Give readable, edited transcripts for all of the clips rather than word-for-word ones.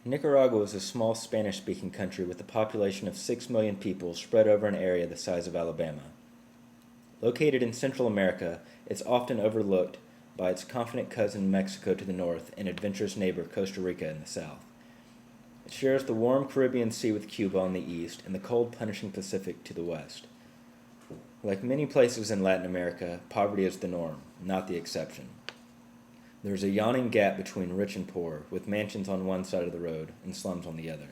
Nicaragua is a small Spanish-speaking country with a population of 6 million people spread over an area the size of Alabama. Located in Central America, it's often overlooked by its confident cousin Mexico to the north and adventurous neighbor Costa Rica in the south. It shares the warm Caribbean Sea with Cuba on the east and the cold, punishing Pacific to the west. Like many places in Latin America, poverty is the norm, not the exception. There is a yawning gap between rich and poor, with mansions on one side of the road and slums on the other.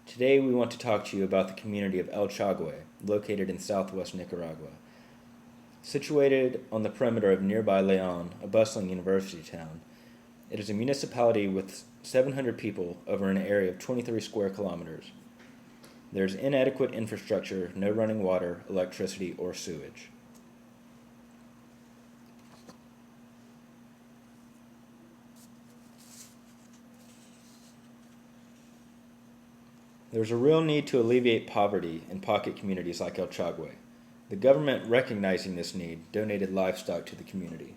Today we want to talk to you about the community of El Chague, located in southwest Nicaragua. Situated on the perimeter of nearby León, a bustling university town, it is a municipality with 700 people over an area of 23 square kilometers. There is inadequate infrastructure, no running water, electricity, or sewage. There is a real need to alleviate poverty in pocket communities like El Chague. The government, recognizing this need, donated livestock to the community.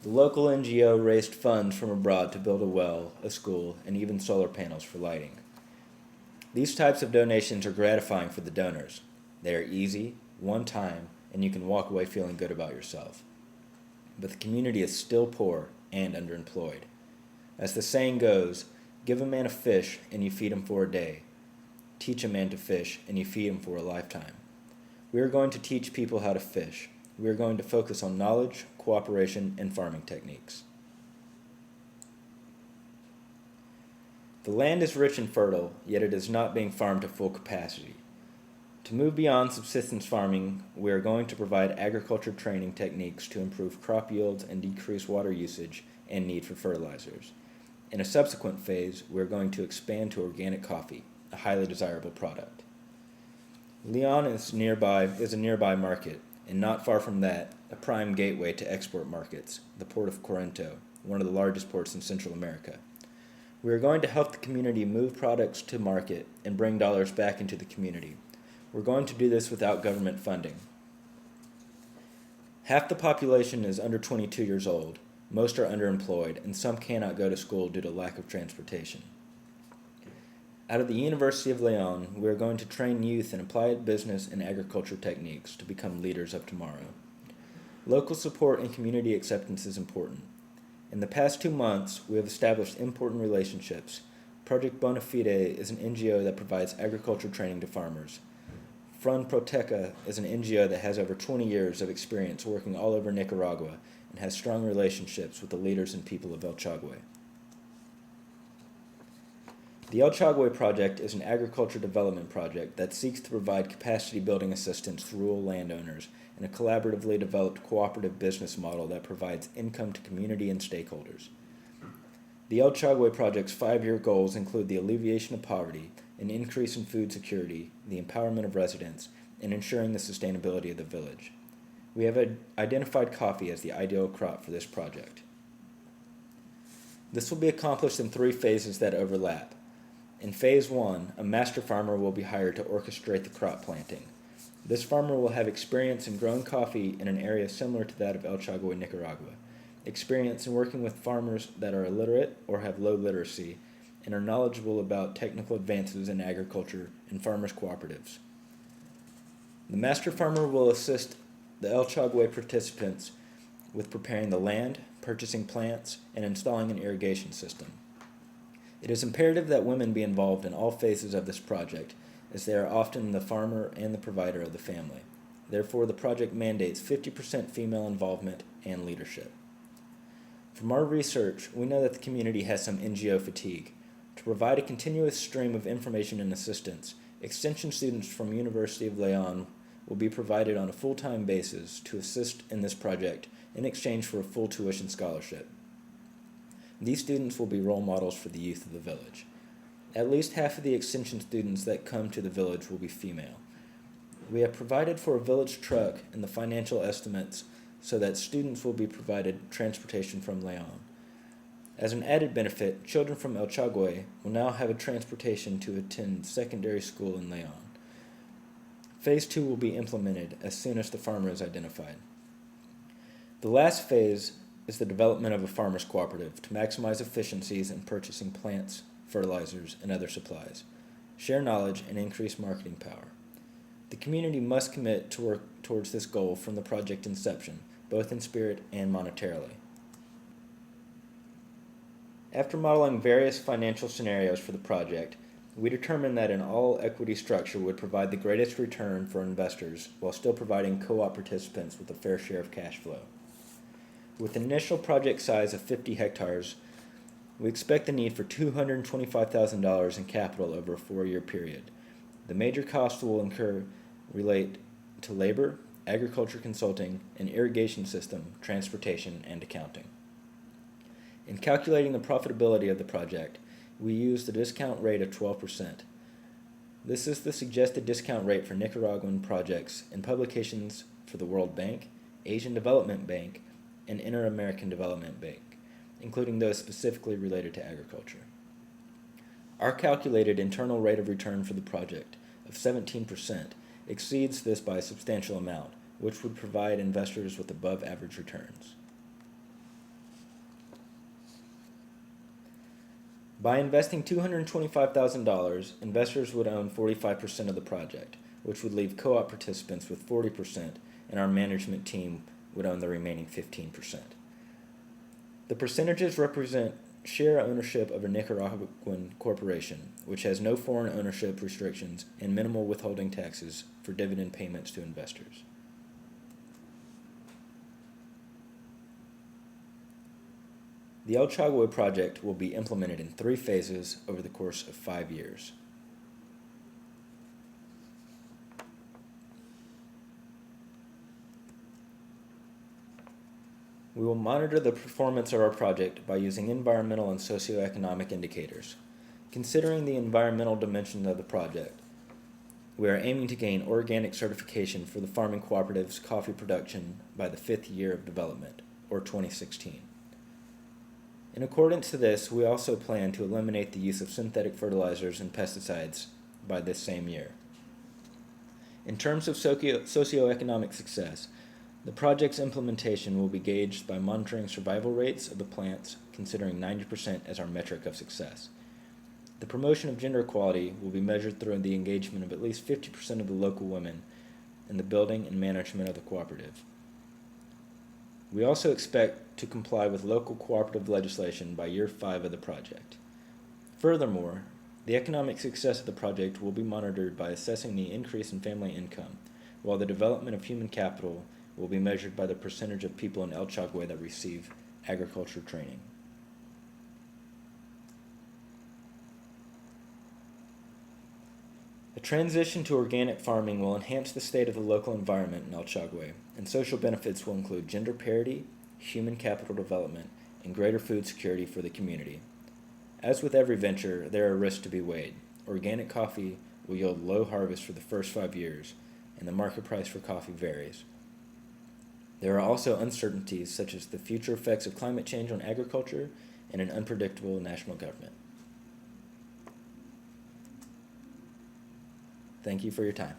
The local NGO raised funds from abroad to build a well, a school, and even solar panels for lighting. These types of donations are gratifying for the donors. They are easy, one time, and you can walk away feeling good about yourself. But the community is still poor and underemployed. As the saying goes, give a man a fish and you feed him for a day. Teach a man to fish and you feed him for a lifetime. We are going to teach people how to fish. We are going to focus on knowledge, cooperation, and farming techniques. The land is rich and fertile, yet it is not being farmed to full capacity. To move beyond subsistence farming, we are going to provide agriculture training techniques to improve crop yields and decrease water usage and need for fertilizers. In a subsequent phase, we are going to expand to organic coffee, a highly desirable product. León is a nearby market, and not far from that, a prime gateway to export markets, the port of Corinto, one of the largest ports in Central America. We are going to help the community move products to market and bring dollars back into the community. We're going to do this without government funding. Half the population is under 22 years old, most are underemployed, and some cannot go to school due to lack of transportation. Out of the University of León, we are going to train youth in applied business and agriculture techniques to become leaders of tomorrow. Local support and community acceptance is important. In the past 2 months, we have established important relationships. Project Bonafide is an NGO that provides agriculture training to farmers. Front Proteca is an NGO that has over 20 years of experience working all over Nicaragua and has strong relationships with the leaders and people of El Chague. TheElChagueProject is an agriculture development project that seeks to provide capacity building assistance to rural landowners and a collaboratively developed cooperative business model that provides income to community and stakeholders. The El Chague Project's 5-year goals include the alleviation of poverty, an increase in food security, the empowerment of residents, and ensuring the sustainability of the village. We have identified coffee as the ideal crop for this project. This will be accomplished in 3 phases that overlap. In Phase 1, a master farmer will be hired to orchestrate the crop planting. This farmer will have experience in growing coffee in an area similar to that of El Chague, Nicaragua, experience in working with farmers that are illiterate or have low literacy, and are knowledgeable about technical advances in agriculture and farmers' cooperatives. The master farmer will assist the El Chague participants with preparing the land, purchasing plants, and installing an irrigation system. It is imperative that women be involved in all phases of this project, as they are often the farmer and the provider of the family. Therefore, the project mandates 50% female involvement and leadership. From our research, we know that the community has some NGO fatigue. To provide a continuous stream of information and assistance, extension students from University of León will be provided on a full-time basis to assist in this project in exchange for a full tuition scholarship. These students will be role models for the youth of the village. At least half of the extension students that come to the village will be female. We have provided for a village truck in the financial estimates so that students will be provided transportation from León. As an added benefit, children from El Chague will now have a transportation to attend secondary school in León. Phase 2 will be implemented as soon as the farmer is identified. The last phase is the development of a farmers cooperative to maximize efficiencies in purchasing plants, fertilizers, and other supplies, share knowledge, and increase marketing power. The community must commit to work towards this goal from the project inception, both in spirit and monetarily. After modeling various financial scenarios for the project, we determined that an all-equity structure would provide the greatest return for investors while still providing co-op participants with a fair share of cash flow. With an initial project size of 50 hectares, we expect the need for $225,000 in capital over a 4-year period. The major costs will incur relate to labor, agriculture consulting, an irrigation system, transportation, and accounting. In calculating the profitability of the project, we used the discount rate of 12%. This is the suggested discount rate for Nicaraguan projects in publications for the World Bank, Asian Development Bank, and Inter-American Development Bank, including those specifically related to agriculture. Our calculated internal rate of return for the project of 17% exceeds this by a substantial amount, which would provide investors with above-average returns. By investing $225,000, investors would own 45% of the project, which would leave co-op participants with 40%, and our management team would own the remaining 15%. The percentages represent share ownership of a Nicaraguan corporation, which has no foreign ownership restrictions and minimal withholding taxes for dividend payments to investors. The El-Chagüe project will be implemented in 3 phases over the course of 5 years. We will monitor the performance of our project by using environmental and socioeconomic indicators. Considering the environmental dimension of the project, we are aiming to gain organic certification for the farming cooperative's coffee production by the 5th year of development, or 2016. In accordance to this, we also plan to eliminate the use of synthetic fertilizers and pesticides by this same year. In terms of socioeconomic success, the project's implementation will be gauged by monitoring survival rates of the plants, considering 90% as our metric of success. The promotion of gender equality will be measured through the engagement of at least 50% of the local women in the building and management of the cooperative. We also expect to comply with local cooperative legislation by year 5 of the project. Furthermore, the economic success of the project will be monitored by assessing the increase in family income, while the development of human capital will be measured by the percentage of people in El-Chagüe that receive agriculture training. A transition to organic farming will enhance the state of the local environment in El-Chagüe, and social benefits will include gender parity, human capital development, and greater food security for the community. As with every venture, there are risks to be weighed. Organic coffee will yield low harvest for the first 5 years, and the market price for coffee varies. There are also uncertainties such as the future effects of climate change on agriculture and an unpredictable national government. Thank you for your time.